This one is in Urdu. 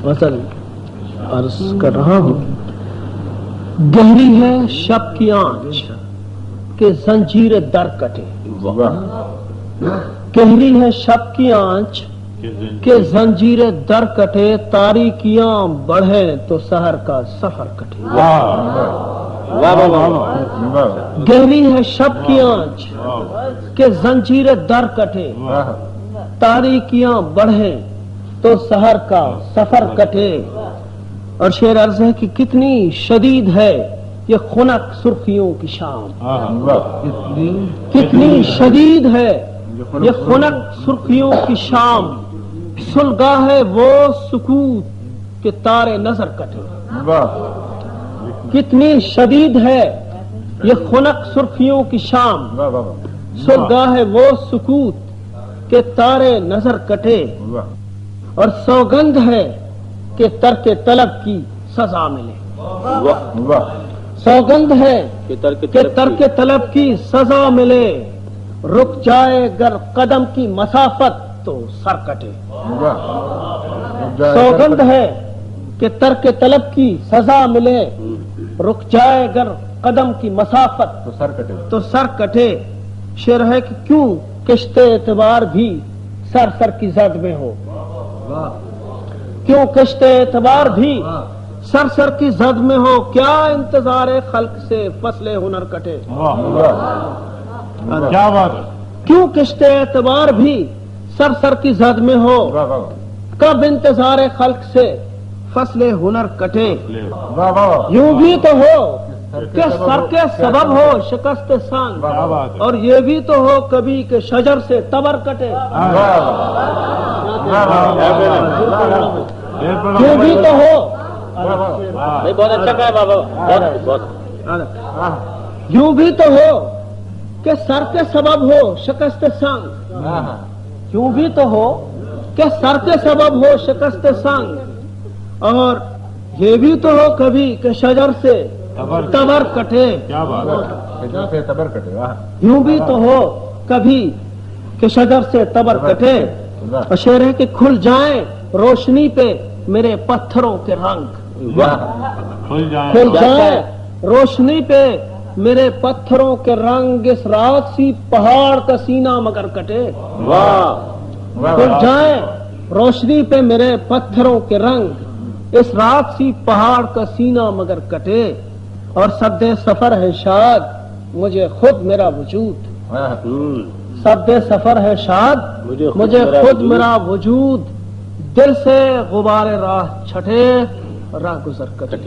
غزل عرض کر رہا ہوں۔ گہری ہے شب کی آنچ کہ زنجیر در کٹے، گہری ہے شب کی آنچ کہ زنجیر در کٹے، تاریکیاں بڑھے تو سحر کا سفر کٹے۔ گہری ہے شب کی آنچ کہ زنجیر در کٹے، تاریکیاں بڑھے تو سحر کا سفر کٹے۔ اور شعر عرض ہے کہ کتنی شدید ہے یہ خنک سرخیوں کی شام، کتنی شدید ہے یہ خنک سرخیوں کی شام، سلگا ہے وہ سکوت کہ تارے نظر کٹے۔ کتنی شدید ہے یہ خنک سرخیوں کی شام، سلگا ہے وہ سکوت کہ تارے نظر کٹے۔ اور سوگند ہے کہ ترک طلب کی سزا ملے، سوگند ہے کہ ترک طلب کی سزا ملے، رک جائے گر قدم کی مسافت تو سر کٹے۔ سوگند ہے کہ ترک طلب کی سزا ملے، رک جائے گر قدم کی مسافت تو سر کٹے۔ شعر ہے کہ کیوں کشتے اعتبار بھی سر سر کی زد میں ہو، کیوں کشتے اعتبار بھی سر سر کی زد میں ہو، کیا انتظار خلق سے فصل ہنر کٹے۔ کیا بات ہے، کیوں کشتے اعتبار بھی سر سر کی زد میں ہو، کب انتظار خلق سے فصل ہنر کٹے۔ یوں بھی تو ہو کہ سر کے سبب ہو شکست سنگ، اور یہ بھی تو ہو کبھی کہ شجر سے تبر کٹے۔ یہ بھی تو ہو، بہت اچھا کہا بابا، یوں بھی تو ہو کہ سر کے سبب ہو شکست سنگ، یوں بھی تو ہو کہ سر کے سبب ہو شکست سنگ، اور یہ بھی تو ہو کبھی کہ شجر سے تبر کٹے۔ یوں بھی تو ہو کبھی کہ شجر سے تبر کٹے۔ اور شعر ہے کہ کھل جائیں روشنی پہ میرے پتھروں کے رنگ، کھل جائیں روشنی پہ میرے پتھروں کے رنگ، اس رات سی پہاڑ کا سینہ مگر کٹے۔ کھل جائیں روشنی پہ میرے پتھروں کے رنگ، اس رات سی پہاڑ کا سینہ مگر کٹے۔ اور سد سفر ہے شاد مجھے خود میرا وجود، سد سفر ہے شاد مجھے خود میرا وجود، دل سے غبار راہ چھٹے راہ گزر کٹے۔